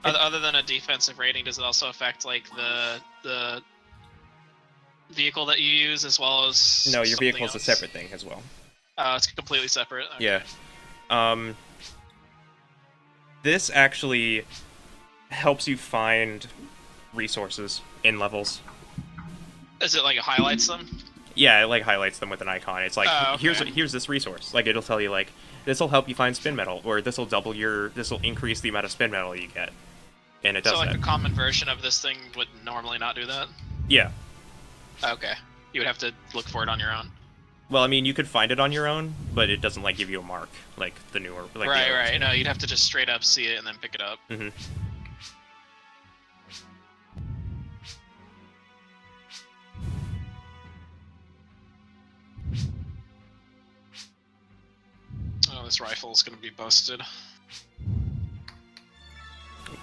Other than a defensive rating, does it also affect like the vehicle that you use as well as? No, your vehicle is else? a separate thing as well. It's completely separate. Okay. Yeah. This actually helps you find resources in levels. Is it like it highlights them? Yeah, it like highlights them with an icon. It's like okay. here's this resource. Like it'll tell you like this will help you find spin metal, or this will increase the amount of spin metal you get, and it does so like that. a common version of this thing would normally not do that. Yeah. Okay. You would have to look for it on your own. Well, I mean, you could find it on your own, but it doesn't like give you a mark like the newer. Like right. No, you'd have to just straight up see it and then pick it up. Mm-hmm. Oh, this rifle is gonna be busted.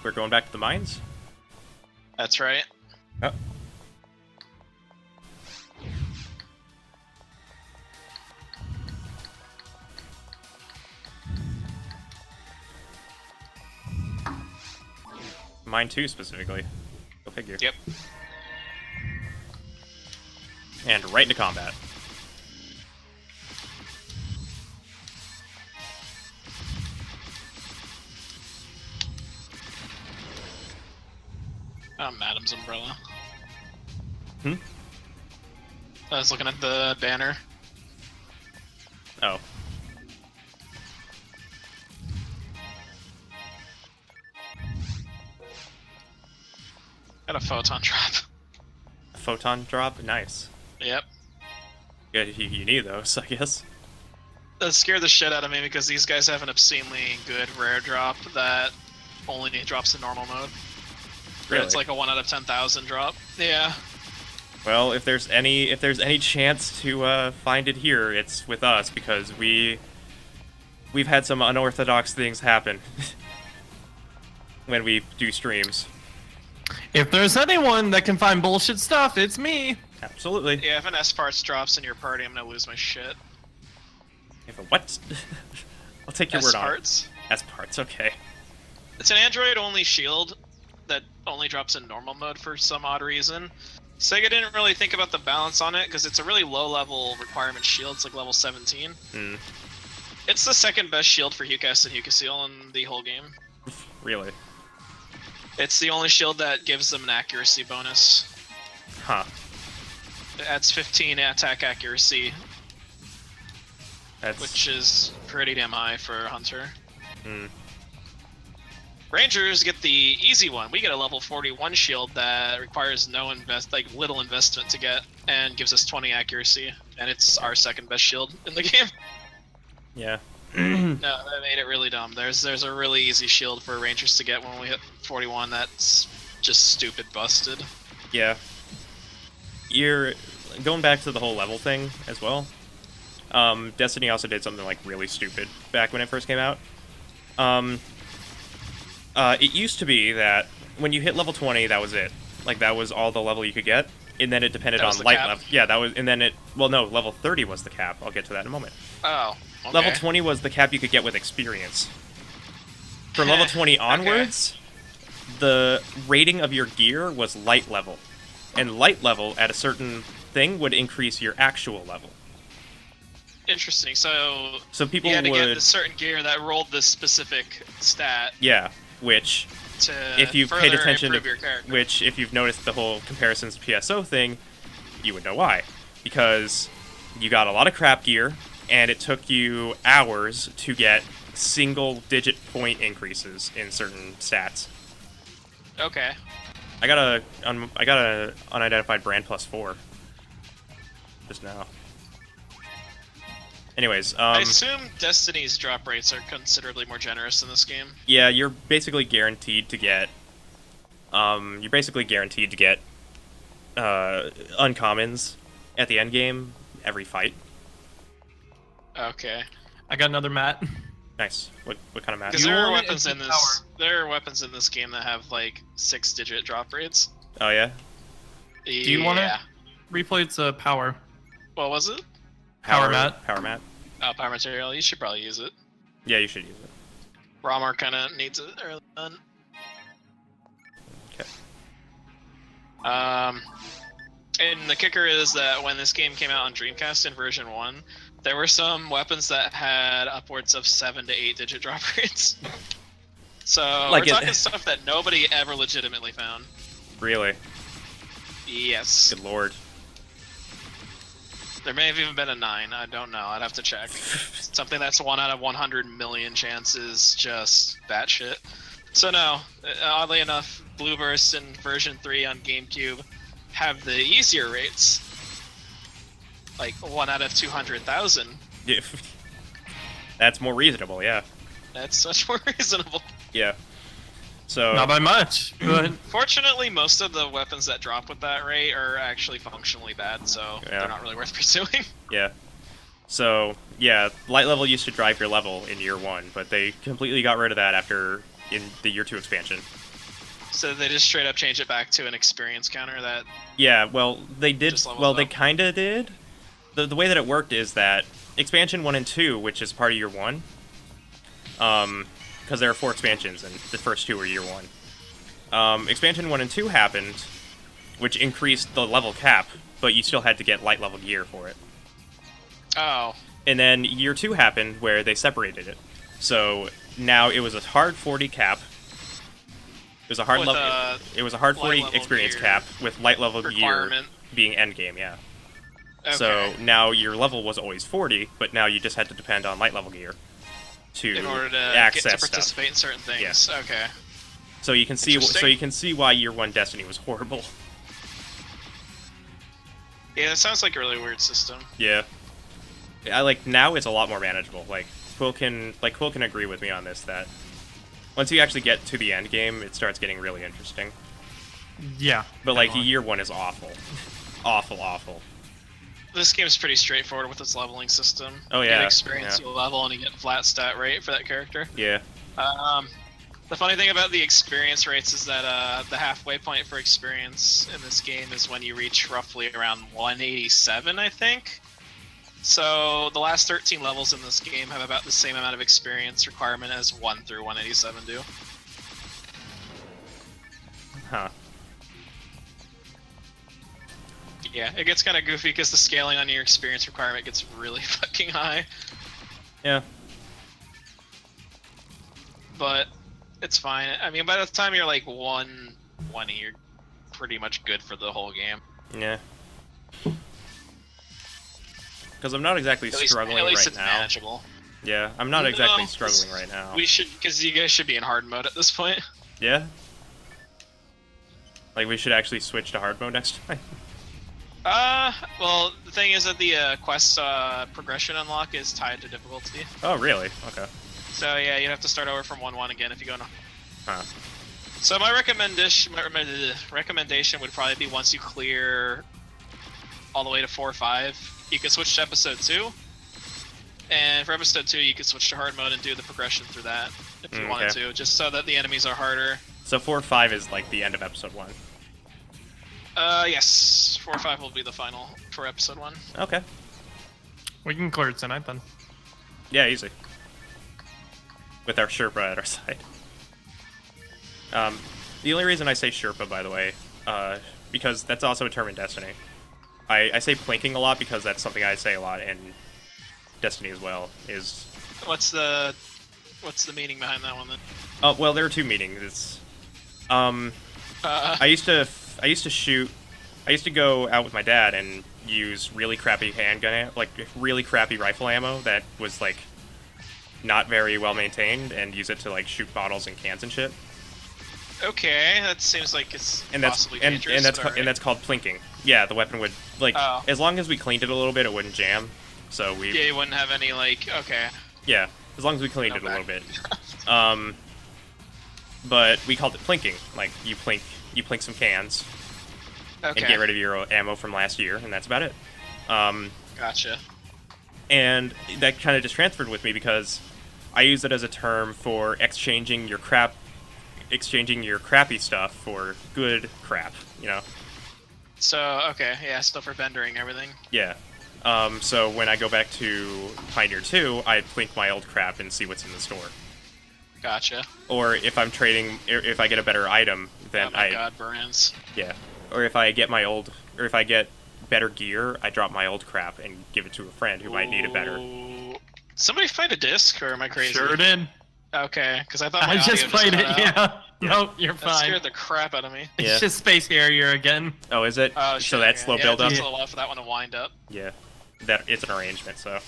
We're going back to the mines? That's right. Oh. Mine 2 specifically. Go figure. Yep. And right into combat. Madam's umbrella. Hmm? I was looking at the banner. Oh. Got a photon drop. A photon drop? Nice. Yep. Yeah, you need those, I guess. That scared the shit out of me because these guys have an obscenely good rare drop that only drops in normal mode. Really? It's like a 1 out of 10,000 drop. Yeah. Well, if there's any chance to find it here, it's with us because we've had some unorthodox things happen when we do streams. If there's anyone that can find bullshit stuff, it's me. Absolutely. Yeah, if an S parts drops in your party, I'm gonna lose my shit. If a what? I'll take your word on it. S-parts? S-parts, okay. It's an Android-only shield that only drops in normal mode for some odd reason. Sega didn't really think about the balance on it because it's a really low-level requirement shield. It's like level 17. Hmm. It's the second best shield for Hucast and Hucasil in the whole game. Really? It's the only shield that gives them an accuracy bonus. Huh. It adds 15 attack accuracy, That's... which is pretty damn high for a hunter. Hmm. Rangers get the easy one. We get a level 41 shield that requires little investment to get, and gives us 20 accuracy, and it's our second best shield in the game. Yeah. No, that made it really dumb. There's a really easy shield for Rangers to get when we hit 41 that's just stupid busted. Yeah. You're going back to the whole level thing as well. Destiny also did something like really stupid back when it first came out. It used to be that when you hit level 20, that was it. Like that was all the level you could get, and then it depended on light level. Yeah, that was, and then level 30 was the cap. I'll get to that in a moment. Oh. Okay. Level 20 was the cap you could get with experience. From level 20 onwards, the rating of your gear was light level. And light level at a certain thing would increase your actual level. Interesting. So people you had to would get a certain gear that rolled this specific stat. Yeah, which to if you've paid attention to your character. Which if you've noticed the whole comparisons PSO thing, you would know why. Because you got a lot of crap gear, and it took you hours to get single-digit point increases in certain stats. Okay. I got a unidentified brand +4 just now. Anyways, I assume Destiny's drop rates are considerably more generous in this game. Yeah, you're basically guaranteed to get uncommons at the end game every fight. Okay. I got another mat. Nice. What kind of map? Because there are weapons in this. There are weapons in this game that have like 6-digit drop rates. Oh yeah. Do you want to replay? It's a power. What was it? Power mat. Power mat. Oh, power material. You should probably use it. Yeah, you should use it. Ramar kind of needs it early on. And the kicker is that when this game came out on Dreamcast in version 1, there were some weapons that had upwards of 7 to 8 digit drop rates. So Like we're talking stuff that nobody ever legitimately found. Really? Yes. Good lord. There may have even been a 9. I don't know. I'd have to check. Something that's 1 out of 100 million chances, just batshit. So no, oddly enough, Blue Burst in version 3 on GameCube have the easier rates. Like 1 out of 200,000. Yeah. That's more reasonable, yeah. That's much more reasonable. Yeah. So Not by much, but Fortunately, most of the weapons that drop with that rate are actually functionally bad, so Yeah. they're not really worth pursuing. yeah. So yeah, light level used to drive your level in year 1, but they completely got rid of that after in the year 2 expansion. So they just straight up change it back to an experience counter that... Yeah, well, they did. Just levels Well, they up. kind of did. The way that it worked is that expansion 1 and 2, which is part of year 1, because there are 4 expansions, and the first 2 were year 1. Expansion 1 and 2 happened, which increased the level cap, but you still had to get light level gear for it. Oh. And then year 2 happened, where they separated it. So now it was a hard 40 cap. It was a hard With, level. It was a hard light 40 level experience gear cap with light level gear requirement. being endgame. Yeah. Okay. So now your level was always 40, but now you just had to depend on light level gear to in order to access get to stuff. participate in certain things. Okay. So you can see. Interesting. So you can see why year 1 Destiny was horrible. Yeah, it sounds like a really weird system. Yeah. I like now it's a lot more manageable. Like Quill can agree with me on this that once you actually get to the end game, it starts getting really interesting. yeah. But like definitely. year 1 is awful, awful. This game is pretty straightforward with its leveling system. Oh, You yeah, get experience, yeah. you level, and you get flat stat rate for that character. Yeah. The funny thing about the experience rates is that the halfway point for experience in this game is when you reach roughly around 187, I think. So the last 13 levels in this game have about the same amount of experience requirement as 1 through 187 do. Huh. Yeah, it gets kind of goofy because the scaling on your experience requirement gets really fucking high. Yeah. But it's fine. I mean, by the time you're like 120, you're pretty much good for the whole game. Yeah. Because I'm not exactly At least struggling it's right now. manageable. Yeah, I'm not exactly No, struggling right now. We should, because you guys should be in hard mode at this point. Yeah. Like we should actually switch to hard mode next time. Well, the thing is that the quest progression unlock is tied to difficulty. Oh, really? Okay. So yeah, you'd have to start over from 1-1 again if you go in. Huh. So my recommendation would probably be once you clear all the way to 4-5, you can switch to episode 2. And for episode 2, you can switch to hard mode and do the progression through that if you wanted Okay. to, just so that the enemies are harder. So 4-5 is like the end of episode 1. Yes, 4-5 will be the final for episode 1. Okay. We can clear it tonight then. Yeah, easy. With our Sherpa at our side. The only reason I say Sherpa, by the way, because that's also a term in Destiny. I say plinking a lot because that's something I say a lot in Destiny as well. Is What's the meaning behind that one then? oh well, there are 2 meanings. It's I used to shoot. I used to go out with my dad and use really crappy handgun, like really crappy rifle ammo that was like not very well maintained, and use it to like shoot bottles and cans and shit. Okay, that seems like it's And that's possibly dangerous. and that's called plinking. Yeah, the weapon would like Oh. as long as we cleaned it a little bit, it wouldn't jam. So we yeah, you wouldn't have any like okay. yeah, as long as we cleaned No it a little back. bit. But we called it plinking. Like you plink some cans Okay, and get rid of your ammo from last year, and that's about it. gotcha. And that kind of just transferred with me because I use it as a term for exchanging your crappy stuff for good crap, you know? So okay, yeah, still for vendoring everything. Yeah. So when I go back to Pioneer 2, I plink my old crap and see what's in the store. Gotcha. Or if I'm trading, if I get a better item, then Oh my god, brands. yeah. or if I get better gear, I drop my old crap and give it to a friend who might need it better. Ooh. Somebody find a disc, or am I crazy? Sure did. Okay, because I thought my I just audio played it. cut out. Yeah. Nope, you're That fine. scared the crap out of me. Yeah. It's just Space Harrier again. Oh, is it? Oh, So shit, that's slow okay. build Yeah, up. it takes a little while for that one to wind up. Yeah, that it's an arrangement. So,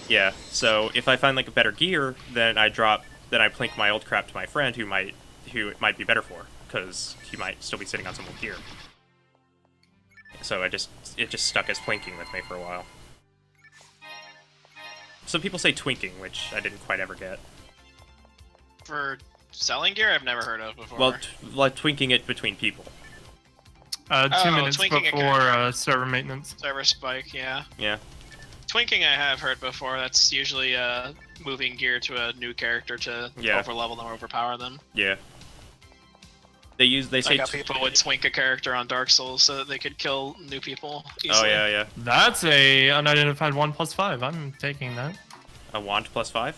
yeah. So if I find like a better gear, then I plink my old crap to my friend who it might be better for, because he might still be sitting on some old gear. So it just stuck as plinking with me for a while. Some people say twinking, which I didn't quite ever get. For selling gear, I've never heard of before. Well, like twinking it between people. 2 minutes twinking it before server maintenance. Server spike, yeah. Yeah. Twinking I have heard before. That's usually moving gear to a new character to overlevel them or overpower them. Yeah. They say like how people would twink a character on Dark Souls so that they could kill new people easily. Oh yeah. That's a unidentified 1+5. I'm taking that. A wand +5?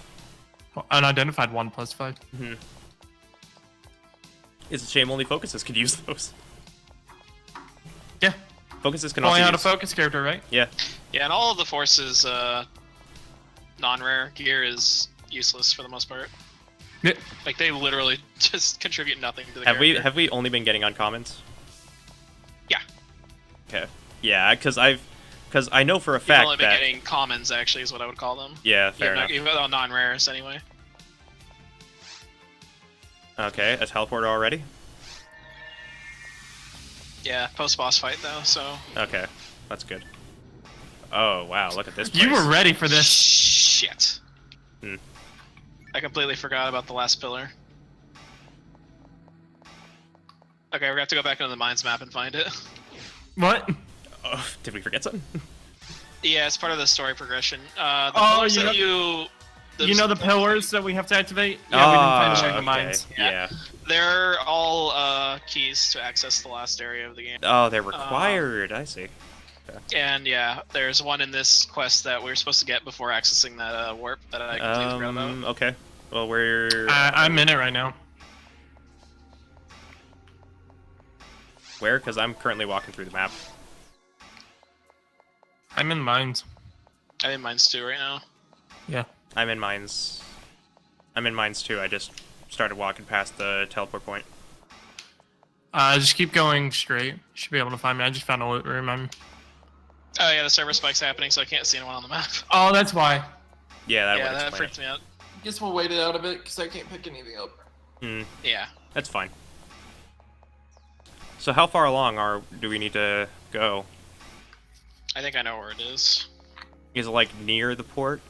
Unidentified 1+5. Mm-hmm. It's a shame only focuses could use those. Yeah. Focuses can Only also had a use... focus character, right? Yeah. Yeah, and all of the forces non-rare gear is useless for the most part. Yeah. Like they literally just contribute nothing to the character. Have we only been getting uncommons? Yeah. Okay. Yeah, because I know for a You've fact only been that getting commons, actually, is what I would call them. yeah, fair enough. Even though non-rares anyway. Okay, a teleporter already. Yeah, post-boss fight though, so. Okay, that's good. Oh wow, look at this place. You were ready for this. Shit. Hmm. I completely forgot about the last pillar. Okay, we're gonna have to go back into the mines map and find it. What? Oh, did we forget something? Yeah, it's part of the story progression. The Oh, pillars you that know- You know the pillars that we have to activate? Yeah, we Ah, didn't finish the okay. mines. Yeah. They're all keys to access the last area of the game. Oh, they're required. I see. And yeah, there's one in this quest that we were supposed to get before accessing that warp that I completely forgot about. Okay. Well, we're... I'm in it right now. Where? Because I'm currently walking through the map. I'm in mines. I think mine's too right now. Yeah. I'm in mines. I'm in mines too. I just started walking past the teleport point. Just keep going straight. You should be able to find me. I just found a loot room. Oh yeah, the server spike's happening, so I can't see anyone on the map. Oh, that's why. Yeah, that would Yeah, that explain freaked me out. Guess we'll wait it out a bit because I can't pick anything up. it. Yeah. That's fine. So how far along do we need to go? I think I know where it is. Is it like near the port?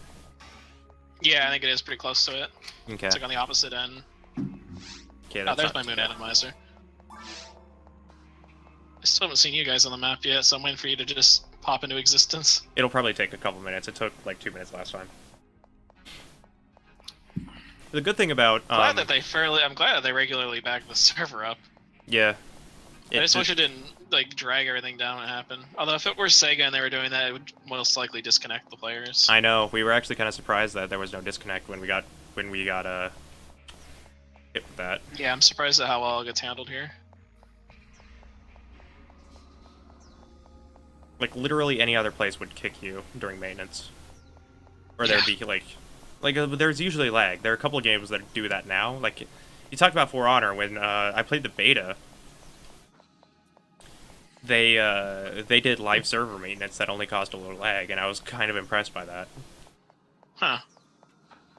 Yeah, I think it is pretty close to it. Okay. It's like on the opposite end. Okay, Oh, that's there's not my too moon bad. atomizer. I still haven't seen you guys on the map yet, so I'm waiting for you to just pop into existence. It'll probably take a couple minutes. It took like 2 minutes last time. The good thing about I'm glad that they regularly back the server up. yeah, I just wish it didn't like drag everything down when it happened. Although if it were Sega and they were doing that, it would most likely disconnect the players. I know. We were actually kind of surprised that there was no disconnect when we got hit with that. Yeah, I'm surprised at how well it gets handled here. Like literally any other place would kick you during maintenance, or there'd be there's usually lag. There are a couple of games that do that now. Like you talked about For Honor when I played the beta. They did live server maintenance that only caused a little lag, and I was kind of impressed by that. Huh.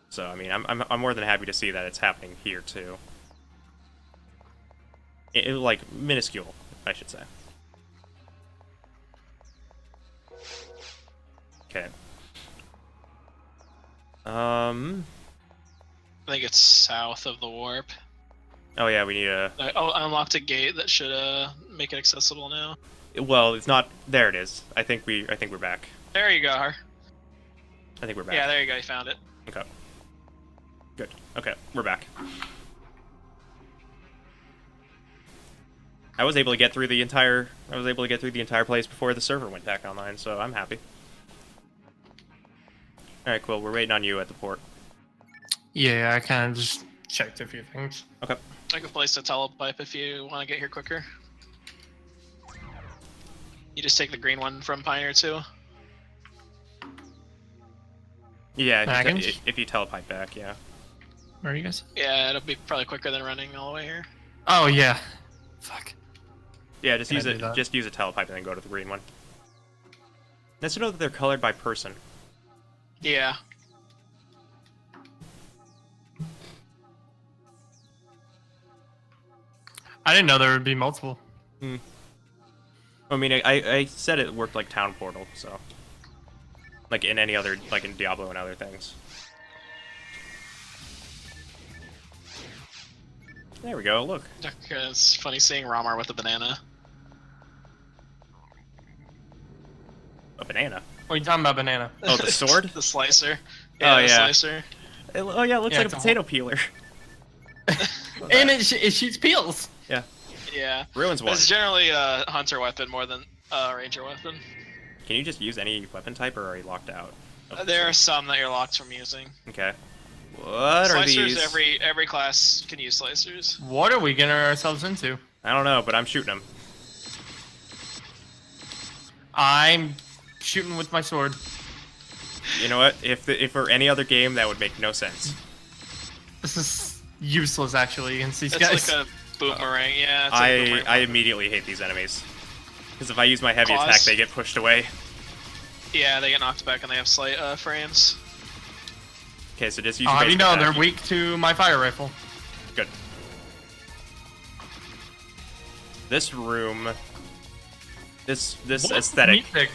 So I mean, I'm more than happy to see that it's happening here too. It like minuscule, I should say. Okay. I think it's south of the warp. Oh yeah, we need a. I unlocked a gate that should make it accessible now. Well, it's not. There it is. I think we're back. There you go. I think we're back. Yeah, there you go. You found it. Okay. Good. Okay, we're back. I was able to get through the entire place before the server went back online, so I'm happy. Alright, cool. We're waiting on you at the port. Yeah, I kind of just checked a few things. Okay. I can place a telepipe if you want to get here quicker. You just take the green one from Pioneer 2. Yeah, Dragons? if you teleport back, yeah. Where are you guys? Yeah, it'll be probably quicker than running all the way here. Oh yeah. Fuck. Yeah, just Can I use do it. that? Just use a telepipe and then go to the green one. Nice to know that they're colored by person. Yeah. I didn't know there would be multiple. I mean, I said it worked like Town Portal, so like in any other, like in Diablo and other things. There we go. Look, It's funny seeing Ramar with a banana. a banana. What are you talking about, banana? Oh, the sword? The slicer. Oh, The yeah. slicer. Oh yeah, it looks Yeah, like a it's a potato peeler. And it shoots peels. Yeah, Yeah. ruins But one. it's generally a hunter weapon more than a ranger weapon. Can you just use any weapon type, or are you locked out? of the There are sword? some that you're locked from using. Okay. What are Slicers, these? every class can use slicers. What are we getting ourselves into? I don't know, but I'm shooting them. I'm shooting with my sword. You know what? If for any other game, that would make no sense. This is useless, actually, against these It's guys. like a boomerang, yeah. It's like a boomerang. I immediately hate these enemies. Because if I use my heavy Claws? attack, they get pushed away. Yeah, they get knocked back and they have slight frames. Okay, so just use I'll your have you basic know, attack. they're weak to my fire rifle. Good. This room... This What aesthetic, music?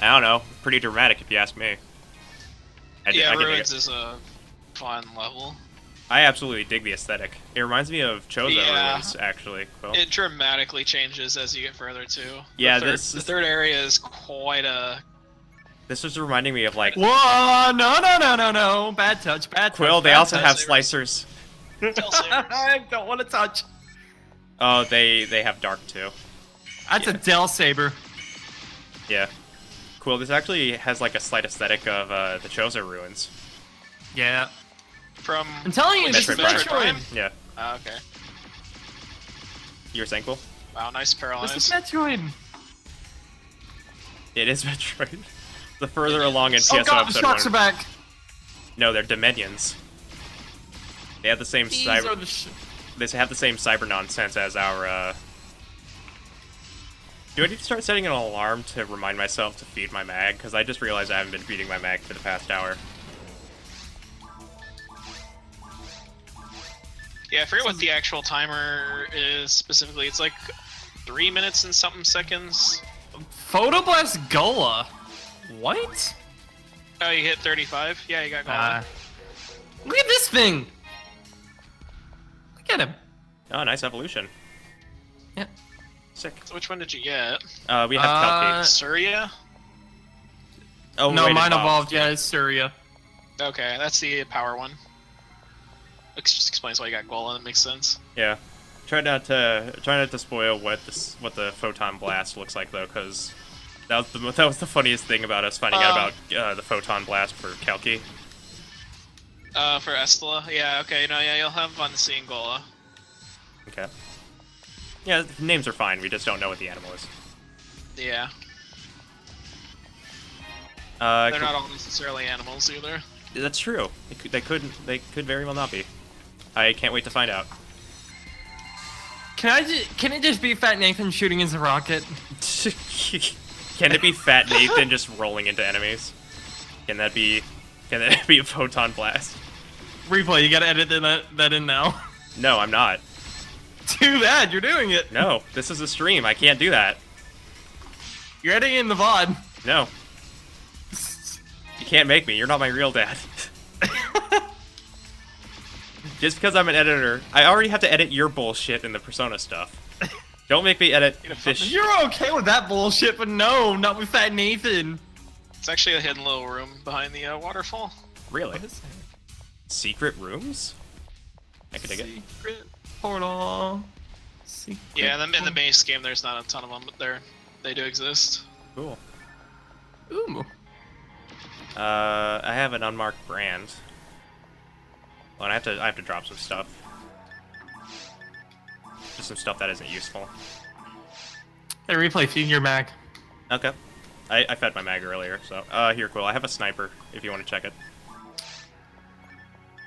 I don't know, pretty dramatic if you ask me. I Yeah, can dig Ruins it. is a fun level. I absolutely dig the aesthetic. It reminds me of Chozo Yeah. Ruins, actually. Well, It dramatically changes as you get further too. Yeah, the third, this the is- third area is quite a. this was reminding me of, like, Whoa! No! Bad touch, bad touch. Quill, they bad also touch. have sabers. slicers. Tail sabers. I don't want to touch. Oh, they have dark, too. That's a Del Saber. Yeah. Cool, this actually has, like, a slight aesthetic of the Chozo Ruins. Yeah. From. I'm telling you, this is Metroid Prime. Metroid. Yeah. Okay. You were saying, Cool? Wow, nice This paralyze. is Metroid. It is Metroid. The further along in Oh PSO god, the episode sharks 1. are back. No, they're Dominions. They have the same These cyber. are the They have the same cyber nonsense as our. Do I need to start setting an alarm to remind myself to feed my mag? Because I just realized I haven't been feeding my mag for the past hour. Yeah, I forget what the actual timer is specifically. It's like 3 minutes and something seconds. Photoblast Gola. What? Oh, you hit 35? Yeah, you got Goblin. Look at this thing. Look at him. Oh, nice evolution. Yeah. Sick. So which one did you get? We have Kelpie. Surya? Oh, No, wait, mine evolved. Yeah, it's Surya. Okay, that's the power one. Just explains why you got Golan. It makes sense. Yeah. Try not to spoil what the photon blast looks like though, because that was the funniest thing about us finding out about the photon blast for Kelki. For Estella? Yeah, okay, no, yeah, you'll have fun seeing Gola. Okay. Yeah, the names are fine. We just don't know what the animal is. Yeah. They're not all necessarily animals either. That's true. They could very well not be. I can't wait to find out. Can it just be Fat Nathan shooting his rocket? Can it be Fat Nathan just rolling into enemies? Can that be a photon blast? Replay, you gotta edit that in now. No, I'm not. Too bad, you're doing it. No, this is a stream. I can't do that. You're editing in the VOD. No. You can't make me. You're not my real dad. Just because I'm an editor, I already have to edit your bullshit in the Persona stuff. Don't make me edit this. You're okay with that bullshit, but no, not with Fat Nathan. It's actually a hidden little room behind the waterfall. Really? Secret rooms? I could dig it. Secret portal. Secret Yeah, in the base game, there's not a ton of them, but they do exist. Cool. Ooh. I have an unmarked brand. Well, and I have to drop some stuff. Just some stuff that isn't useful. Hey, replay, feed your mag. Okay. I fed my mag earlier, so here, Quill. I have a sniper if you want to check it.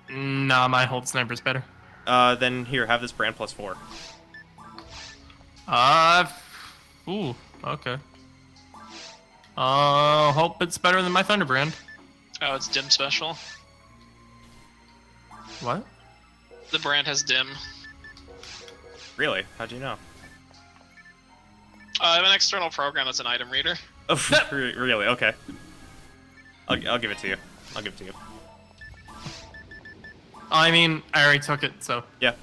Nah, my hold sniper's better. Then here, have this brand +4. Ooh, okay. Hope it's better than my Thunderbrand. Oh, it's dim special. What? The brand has dim. Really? How'd you know? I have an external program that's an item reader. Oh, really? Okay. I'll give it to you. I'll give it to you. I mean, I already took it, so. Yeah.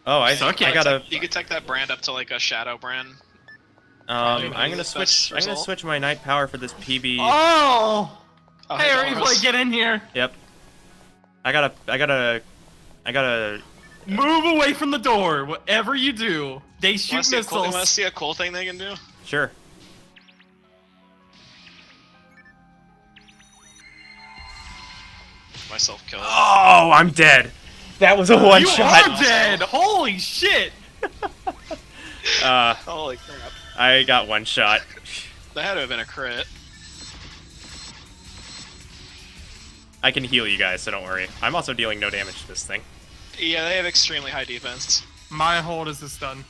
Oh, I gotta. You could take that brand up to like a shadow brand. I'm gonna Best switch. I'm gonna result. switch my night power for this PB. Oh! Oh, Hey, Dolores. Boy, get in here! Yep. I gotta. Move away from the door, whatever you do. They shoot Wanna see a cool, missiles. wanna see a cool thing they can do? Sure. Myself killed. Oh, I'm dead. That was a one You shot. are dead! Holy shit! Holy crap. I got one shot. That had to have been a crit. I can heal you guys, so don't worry. I'm also dealing no damage to this thing. Yeah, they have extremely high defense. My hold is a stun.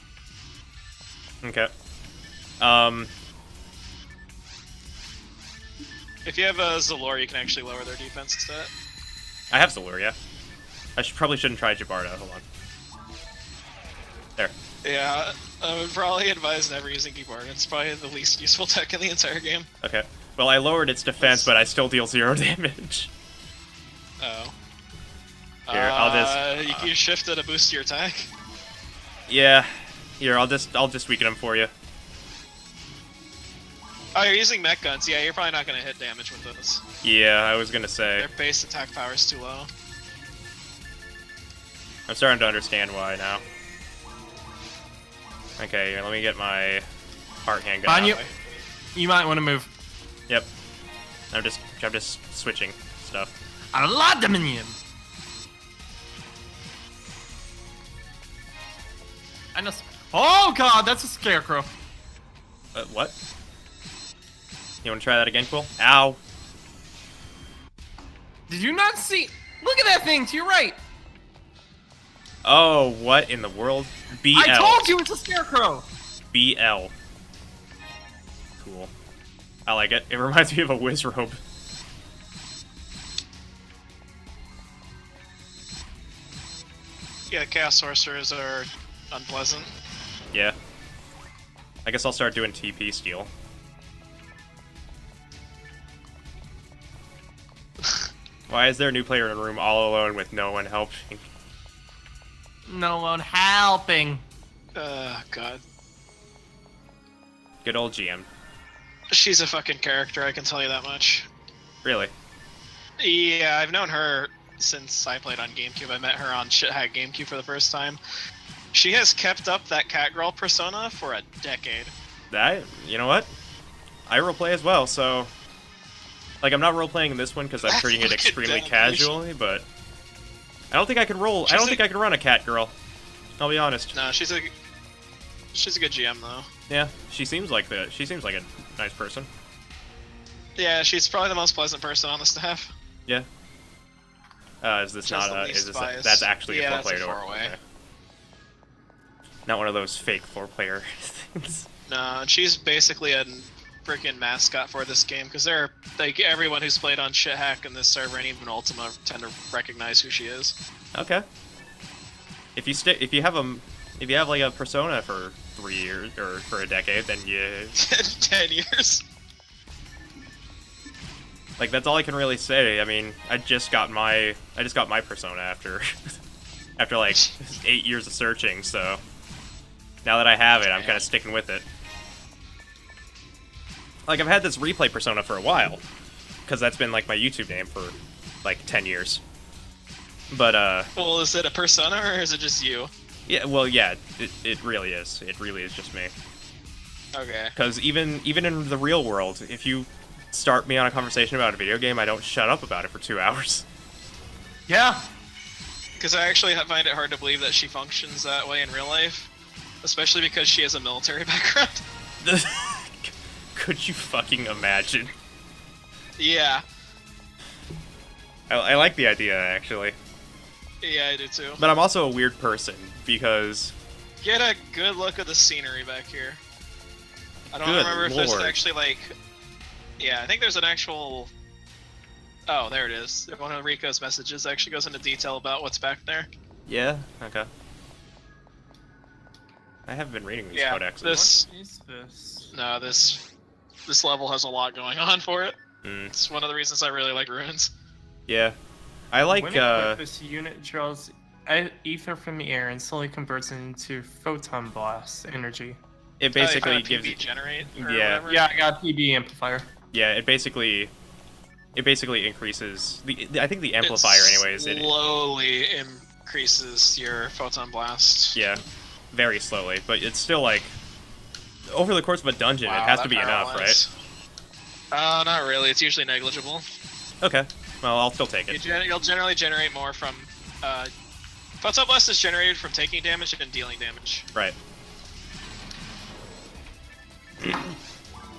Okay. If you have a Zalor, you can actually lower their defense stat. I have Zalur, yeah. I probably shouldn't try Jabarda. Hold on. There. Yeah, I would probably advise never using Gibarda. It's probably the least useful tech in the entire game. Okay. Well, I lowered its defense, but I still deal 0 damage. Oh. Here, I'll just. You can shift it to boost your attack. Yeah. Here, I'll just weaken him for you. Oh, you're using mech guns. Yeah, you're probably not going to hit damage with those. Yeah, I was gonna say. Their base attack power is too low. I'm starting to understand why now. Okay, here, let me get my heart handgun. On out. you. You might want to move. Yep. I'm just switching stuff. A lot of minion. I know. Oh god, that's a scarecrow. What? You want to try that again, Quill? Ow. Did you not see? Look at that thing to your right. Oh, what in the world? BL. I told you it's a scarecrow. BL. Cool. I like it. It reminds me of a whiz robe. Yeah, Chaos Sorcerers are unpleasant. Yeah. I guess I'll start doing TP steal. Why is there a new player in a room all alone with no one helping? No one helping. God. Good old GM. She's a fucking character, I can tell you that much. Really? Yeah, I've known her since I played on GameCube. I met her on Shithack GameCube for the first time. She has kept up that catgirl persona for a decade. You know what? I roleplay as well, so... Like, I'm not roleplaying in this one because I'm treating it Look at extremely that. casually, but... I don't think I could roll. I don't think I could run a cat girl. I'll be honest. No, she's a good GM though. Yeah, she seems like a nice person. Yeah, she's probably the most pleasant person on the staff. Yeah. Is this She has not the a? least Is this bias. that's actually Yeah, a that's a 4-player door? four-way. Okay. Not one of those fake 4-player things. No, and she's basically a freaking mascot for this game because they're like everyone who's played on Shithack in this server and even Ultima tend to recognize who she is. Okay. If you have like a persona for 3 years or for a decade, then you 10 years. like that's all I can really say. I mean, I just got my persona after after like 8 years of searching. So now that I have it, I'm kind of sticking with it. Like I've had this replay persona for a while because that's been like my YouTube name for like 10 years. But Well, is it a persona or is it just you? yeah, well, yeah, it really is. It really is just me. Okay. Because even in the real world, if you start me on a conversation about a video game, I don't shut up about it for 2 hours. Yeah. Because I actually find it hard to believe that she functions that way in real life, especially because she has a military background. Could you fucking imagine? Yeah. I like the idea, actually. Yeah, I do too. But I'm also a weird person, because... Get a good look at the scenery back here. I don't Good remember if there's lord. actually, like... Yeah, I think there's an actual... Oh, there it is. One of Rico's messages actually goes into detail about what's back there. Yeah? Okay. I have been reading these Yeah, codexes. this... What is this? No, this level has a lot going on for it. Mm, It's one of the reasons I really like runes. yeah. I like, When equipped, this unit draws ether from the air and slowly converts it into photon blast energy. it basically kinda gives PV you... generate or Yeah. whatever. Yeah, I got a PB amplifier. Yeah, it basically increases... I think the amplifier, anyways, it... slowly increases your photon blast. Yeah, very slowly, but it's still, like... Over the course of a dungeon, Wow, it has that to be enough, right? Not really. It's usually negligible. Okay. Well, I'll still take it. You'll generally generate more from... Photon blast is generated from taking damage and dealing damage. Right.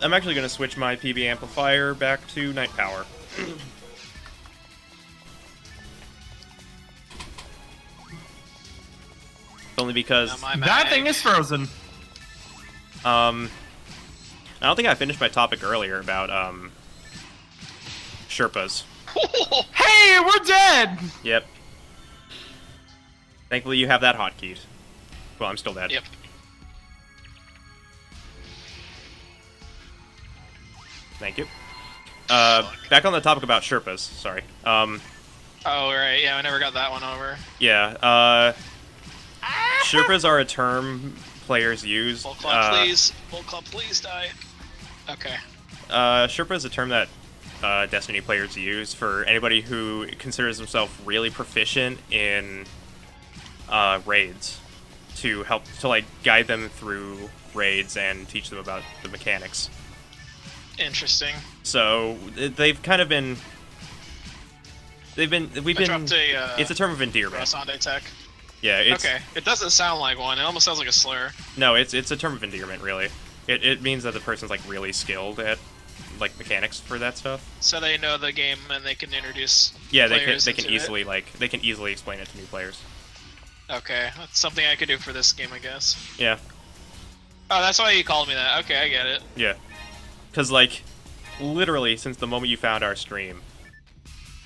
I'm actually going to switch my PB amplifier back to night power. Only because... Now my That mag- thing is frozen. I don't think I finished my topic earlier about, Sherpas. Hey, we're dead! Yep. Thankfully you have that hotkey. Well, I'm still dead. Yep. Thank you. Back on the topic about Sherpas, sorry. Oh, right. Yeah, I never got that one over. Yeah, Sherpas are a term players use. Full club, please. Full club, please die. Okay. Sherpa is a term that Destiny players use for anybody who considers themselves really proficient in raids, to help to like guide them through raids and teach them about the mechanics. Interesting. So they've kind of been. We've I been. dropped a, It's a term of endearment. Rasande tech. Yeah. It's, Okay. It doesn't sound like one. It almost sounds like a slur. No, it's a term of endearment, really. It means that the person's like really skilled at like mechanics for that stuff. So they know the game and they can introduce Yeah, players they can into it. easily they can easily explain it to new players. Okay, that's something I could do for this game, I guess. Yeah, Oh, that's why you called me that. Okay, I get it. yeah. Cause like, literally since the moment you found our stream,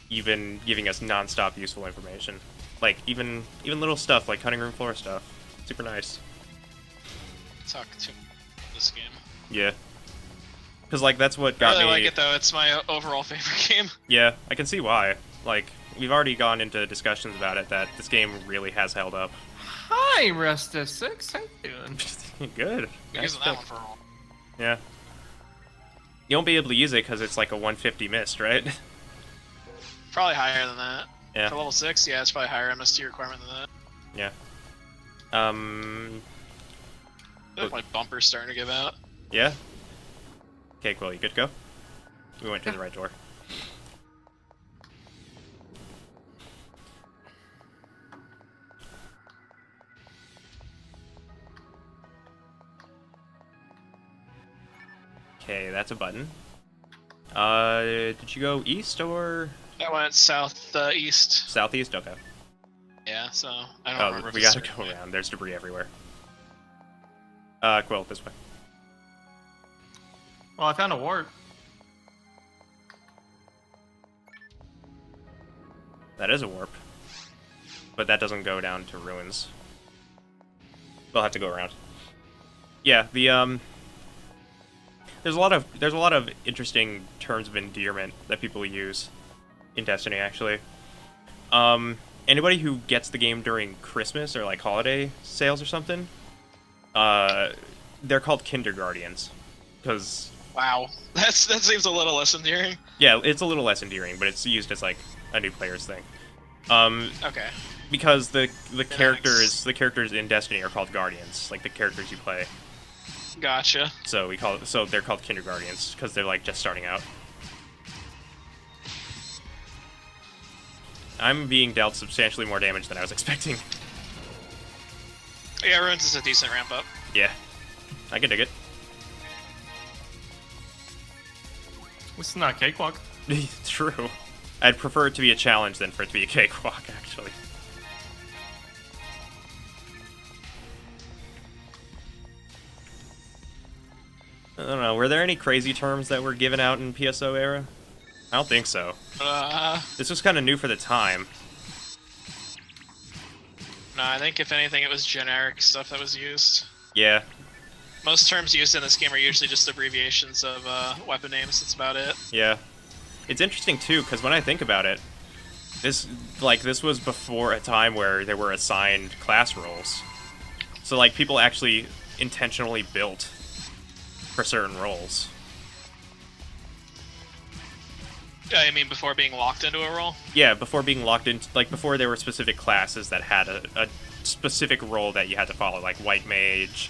you've been giving us non-stop useful information. Like even little stuff like cutting room floor stuff. Super nice. Talk to this game. Yeah. Cause like that's what I got really me. like it though. It's my overall favorite game. Yeah, I can see why. Like we've already gone into discussions about it that this game really has held up. Hi, Resta6. How you doing? Good. Been Nice using that pick. one for a while. Yeah. You won't be able to use it because it's like a 150 mist, right? Probably higher than that. Yeah. For level 6, yeah, it's probably higher MST requirement than that. Yeah. I feel like my bumper's starting to give out. Yeah. Okay, cool. You good to go? We went to the right door. Okay, that's a button. Did you go east or I went southeast. southeast? Okay. Yeah, so I don't Oh, remember. If we it's gotta certain go way. around. There's debris everywhere. Quill, this way. Well, I found a warp. That is a warp. But that doesn't go down to ruins. We'll have to go around. Yeah, the there's a lot of interesting terms of endearment that people use in Destiny actually. Anybody who gets the game during Christmas or like holiday sales or something, they're called kindergartens. Cause Wow, that seems a little less endearing. yeah, it's a little less endearing, but it's used as like a new player's thing. Okay. Because the characters in Destiny are called guardians, like the characters you play. Gotcha. So they're called kindergartens because they're like just starting out. I'm being dealt substantially more damage than I was expecting. Yeah, Ruins is a decent ramp up. Yeah, I can dig it. It's not a cakewalk. True. I'd prefer it to be a challenge than for it to be a cakewalk, actually. I don't know, were there any crazy terms that were given out in PSO era? I don't think so. This was kind of new for the time. No, I think if anything, it was generic stuff that was used. Yeah. Most terms used in this game are usually just abbreviations of weapon names. That's about it. Yeah. It's interesting too, because when I think about it, this was before a time where there were assigned class roles. So like people actually intentionally built for certain roles. I mean, before being locked into a role? Yeah, before being locked into, like, before there were specific classes that had a specific role that you had to follow, like white mage,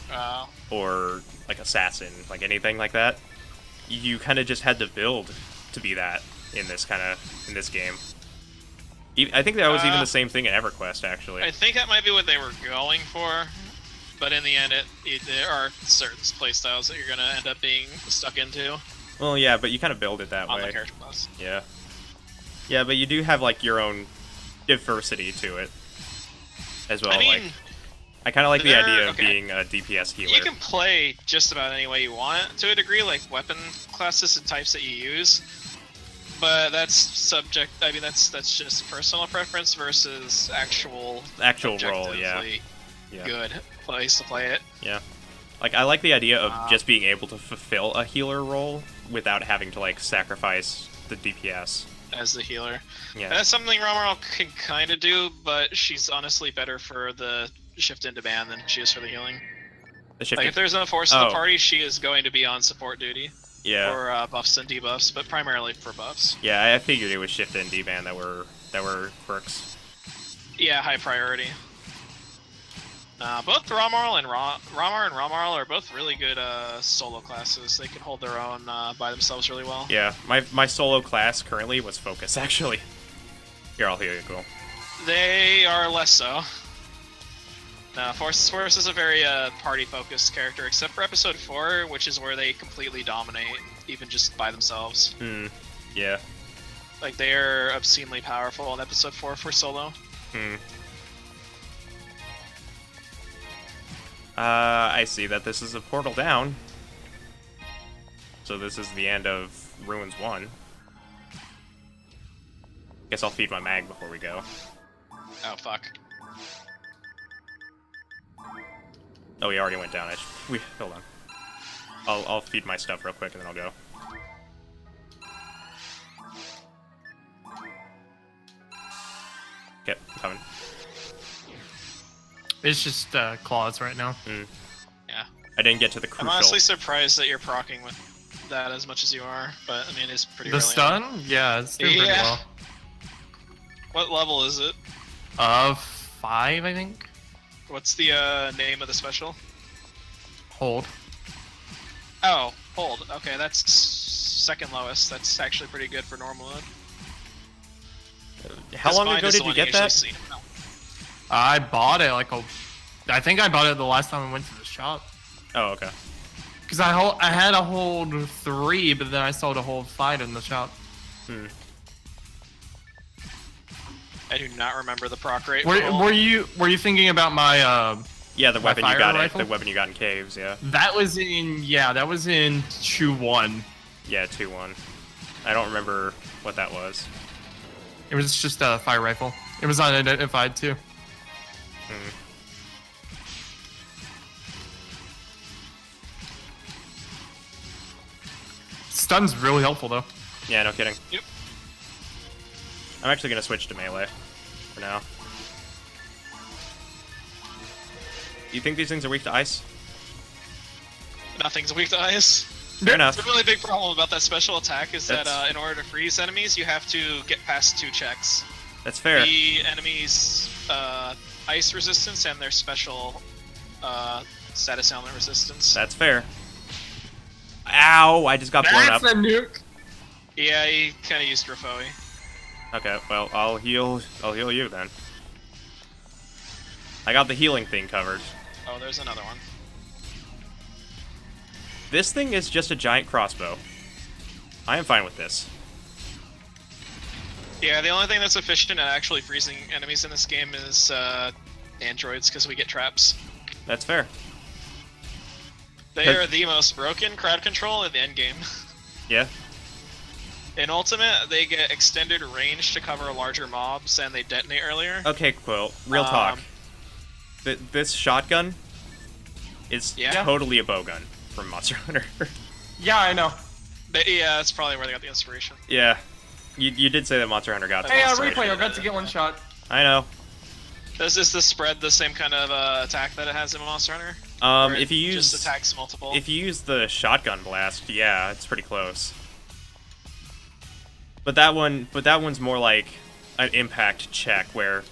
or, like, assassin, like, anything like that. You kind of just had to build to be that in this game. I think that was even the same thing in EverQuest, actually. I think that might be what they were going for, but in the end, there are certain playstyles that you're going to end up being stuck into. Well, yeah, but you kind of build it that way. On the character class. Yeah. Yeah, but you do have, like, your own diversity to it as well. I mean, like, I kind of like the idea of being a DPS healer. You can play just about any way you want to a degree, like weapon classes and types that you use. But that's subject. I mean, that's just personal preference versus actual role. Yeah. Good place to play it. Yeah. Like, I like the idea of just being able to fulfill a healer role without having to, like, sacrifice the DPS. As the healer. Yeah. That's something Romarl can kind of do, but she's honestly better for the shift into ban than she is for the healing. Like, if there's no force in the party, she is going to be on support duty. Yeah. For buffs and debuffs, but primarily for buffs. Yeah, I figured it was shift and deban that were quirks. Yeah, high priority. Both Romarl and Romarl are both really good solo classes. They can hold their own by themselves really well. Yeah, my solo class currently was Focus, actually. Here, I'll heal you, cool. They are less so. No, Force is a very party-focused character, except for Episode 4, which is where they completely dominate, even just by themselves. Yeah. Like, they are obscenely powerful in Episode 4 for solo. I see that this is a portal down. So this is the end of Ruins 1. Guess I'll feed my mag before we go. Oh, fuck. Oh, we already went down. Hold on. I'll feed my stuff real quick and then I'll go. Okay, I'm coming. It's just claws right now. Yeah. I didn't get to the crucial. I'm honestly surprised that you're proccing with that as much as you are, but I mean, it's pretty The stun? On. Yeah, it's doing pretty well. What level is it? 5, I think. What's the name of the special? Hold. Oh, hold. Okay, that's second lowest. That's actually pretty good for normal mode. How long ago did you get that? I bought it I think I bought it the last time I went to the shop. Oh, okay. Because I had a hold 3, but then I sold a hold 5 in the shop. I do not remember the proc rate. Were you thinking about my yeah, the weapon you got rifle? The weapon you got in caves, yeah. That was in 2-1. Yeah, 2-1. I don't remember what that was. It was just a fire rifle. It was unidentified too. Stun's really helpful though. Yeah, no kidding. Yep. I'm actually gonna switch to melee for now. You think these things are weak to ice? Nothing's weak to ice. Fair enough. The really big problem about that special attack is that in order to freeze enemies, you have to get past 2 checks. That's fair. The enemy's ice resistance and their special status element resistance. That's fair. Ow! I just got blown up. That's a nuke. Yeah, he kind of used Rafoi. Okay, well, I'll heal you then. I got the healing thing covered. Oh, there's another one. This thing is just a giant crossbow. I am fine with this. Yeah, the only thing that's efficient at actually freezing enemies in this game is androids, because we get traps. That's fair. They are the most broken crowd control in the endgame. Yeah. In Ultimate, they get extended range to cover larger mobs, and they detonate earlier. Okay, Quill. Real talk. This shotgun is totally a bow gun from Monster Hunter. Yeah, I know. Yeah, that's probably where they got the inspiration. Yeah. You did say that Monster Hunter got Hey, this. replay, I got to get one shot. I know. Does the spread the same kind of attack that it has in Monster Hunter? If you use just attacks multiple. If you use the shotgun blast, yeah, it's pretty close. But that one's more like an impact check where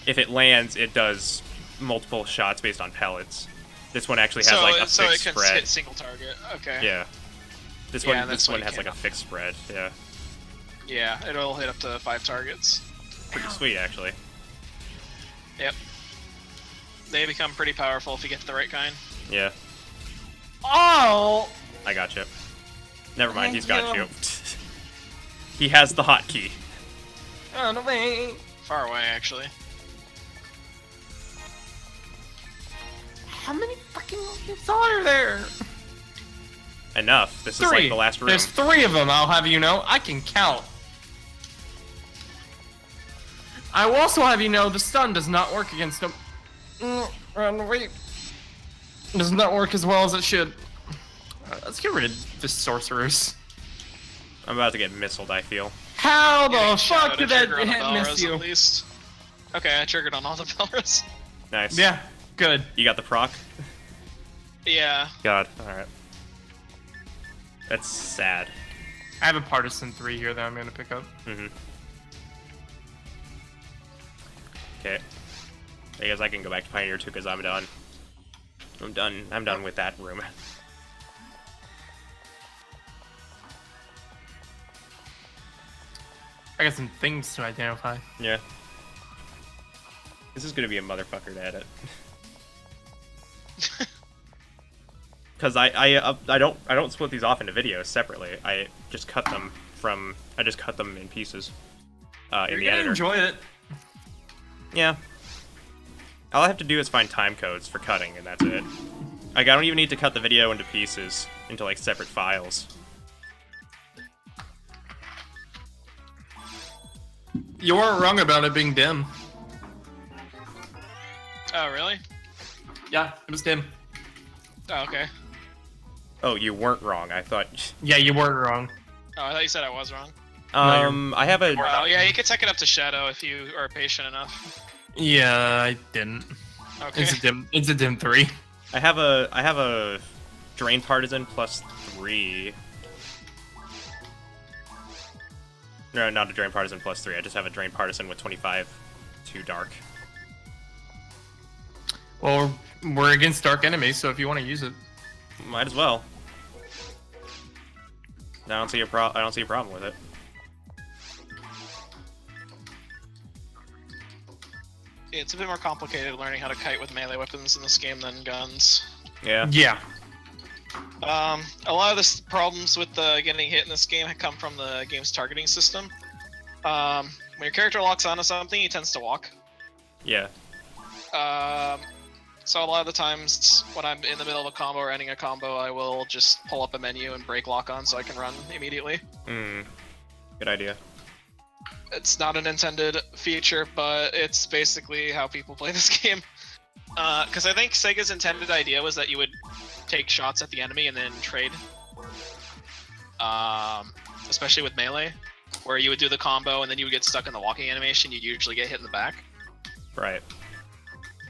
if it lands, it does multiple shots based on pellets. This one actually has like a fixed it can spread. hit single target. Okay. Yeah. This one has like a fixed spread. Yeah. Yeah, it'll hit up to 5 targets. Pretty sweet, actually. Yep. They become pretty powerful if you get the right kind. Yeah. Oh! I got you. Never mind, he's got you. He has the hotkey. Run away. Far away, actually. How many fucking monkeys are there? Enough. This is like the last room. There's 3 of them, I'll have you know. I can count. I will also have you know the stun does not work against them. Run away. Does not work as well as it should. Let's get rid of the sorcerers. I'm about to get missiled, I feel. How the Shadow fuck to did that trigger on the hit miss Belras you? At least. Okay, I triggered on all the Belras. Nice. Yeah, good. You got the proc? Yeah. God, alright. That's sad. I have a Partisan 3 here that I'm gonna pick up. Mm-hmm. Okay. I guess I can go back to Pioneer 2 because I'm done. I'm done with that room. I got some things to identify. Yeah. This is gonna be a motherfucker to edit. Because I don't split these off into videos separately. I just cut them in pieces. In the editor. Enjoy it. Yeah. All I have to do is find time codes for cutting, and that's it. Like, I don't even need to cut the video into pieces, into, like, separate files. You weren't wrong about it being dim. Oh, really? Yeah, it was dim. Oh, okay. Oh, you weren't wrong. I thought... Yeah, you weren't wrong. Oh, I thought you said I was wrong. I have a... Oh, yeah, you can take it up to Shadow if you are patient enough. Yeah, I didn't. Okay. It's a dim 3. I have a Drain Partisan +3. No, not a Drain Partisan +3. I just have a Drain Partisan with 25 to Dark. Well, we're against dark enemies, so if you want to use it. Might as well. I don't see a problem with it. It's a bit more complicated learning how to kite with melee weapons in this game than guns. Yeah. Yeah. A lot of the problems with getting hit in this game come from the game's targeting system. When your character locks onto something, he tends to walk. Yeah. So a lot of the times when I'm in the middle of a combo or ending a combo, I will just pull up a menu and break lock on so I can run immediately. Good idea. It's not an intended feature, but it's basically how people play this game. Because I think Sega's intended idea was that you would take shots at the enemy and then trade. Especially with melee, where you would do the combo and then you would get stuck in the walking animation, you'd usually get hit in the back. Right.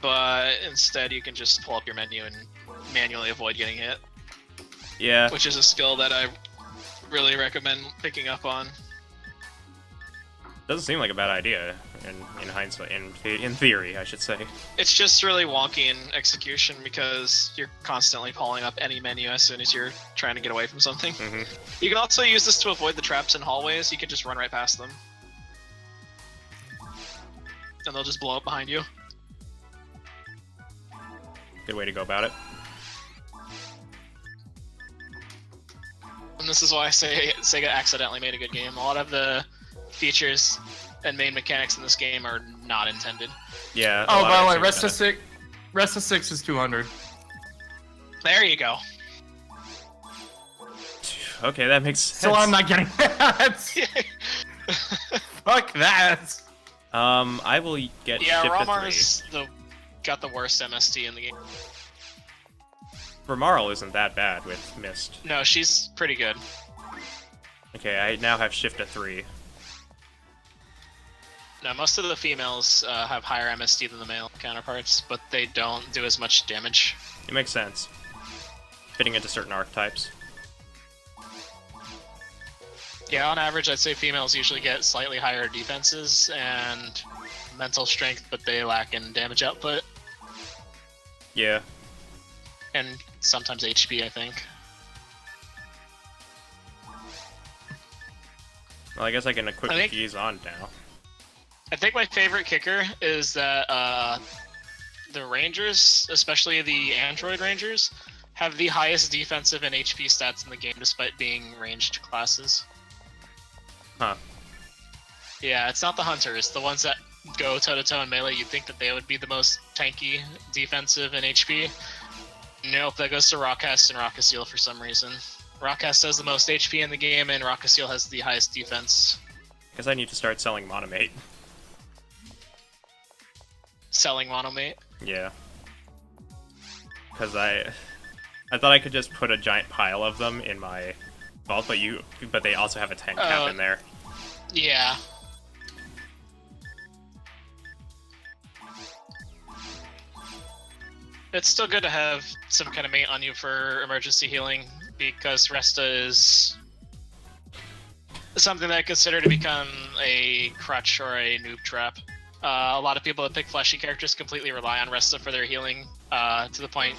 But instead you can just pull up your menu and manually avoid getting hit. Yeah. Which is a skill that I really recommend picking up on. Doesn't seem like a bad idea in hindsight, in theory, I should say. It's just really wonky in execution because you're constantly pulling up any menu as soon as you're trying to get away from something. You can also use this to avoid the traps in hallways. You can just run right past them. And they'll just blow up behind you. Good way to go about it. And this is why I say Sega accidentally made a good game. A lot of the features and main mechanics in this game are not intended. Yeah. Oh, by the way, Rest of 6 is 200. There you go. Okay, that makes sense. So I'm not getting that. Fuck that. I will get Yeah, shipped a 3. Romar's got the worst MST in the game. Romarl isn't that bad with Mist. No, she's pretty good. Okay, I now have shift a 3. No, most of the females have higher MST than the male counterparts, but they don't do as much damage. It makes sense. Fitting into certain archetypes. Yeah, on average, I'd say females usually get slightly higher defenses and mental strength, but they lack in damage output Yeah. and sometimes HP, I think. Well, I guess I can equip I think- these on now. I think my favorite kicker is that the Rangers, especially the Android Rangers, have the highest defensive and HP stats in the game despite being ranged classes. Huh. Yeah, it's not the Hunters. The ones that go toe-to-toe in melee, you'd think that they would be the most tanky, defensive, and HP. Nope, that goes to Rockhast and Rockaseal for some reason. Rockhast has the most HP in the game, and Rockaseal has the highest defense. Guess I need to start selling Monomate. Selling Monomate. Yeah. Because I thought I could just put a giant pile of them in my vault, but they also have a 10 cap in there. Yeah. It's still good to have some kind of mate on you for emergency healing, because Resta is something that I consider to become a crutch or a noob trap. A lot of people that pick fleshy characters completely rely on Resta for their healing, to the point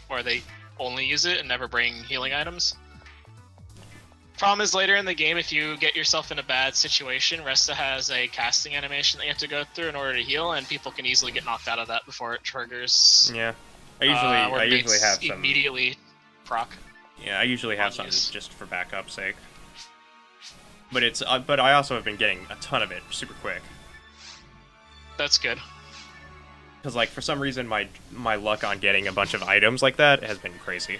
where they only use it and never bring healing items. Problem is, later in the game, if you get yourself in a bad situation, Resta has a casting animation that you have to go through in order to heal, and people can easily get knocked out of that before it triggers. Yeah. I where usually mates have some. immediately proc. Yeah, I usually have some use. just for backup's sake. But but I also have been getting a ton of it super quick. That's good. Because like for some reason my luck on getting a bunch of items like that has been crazy.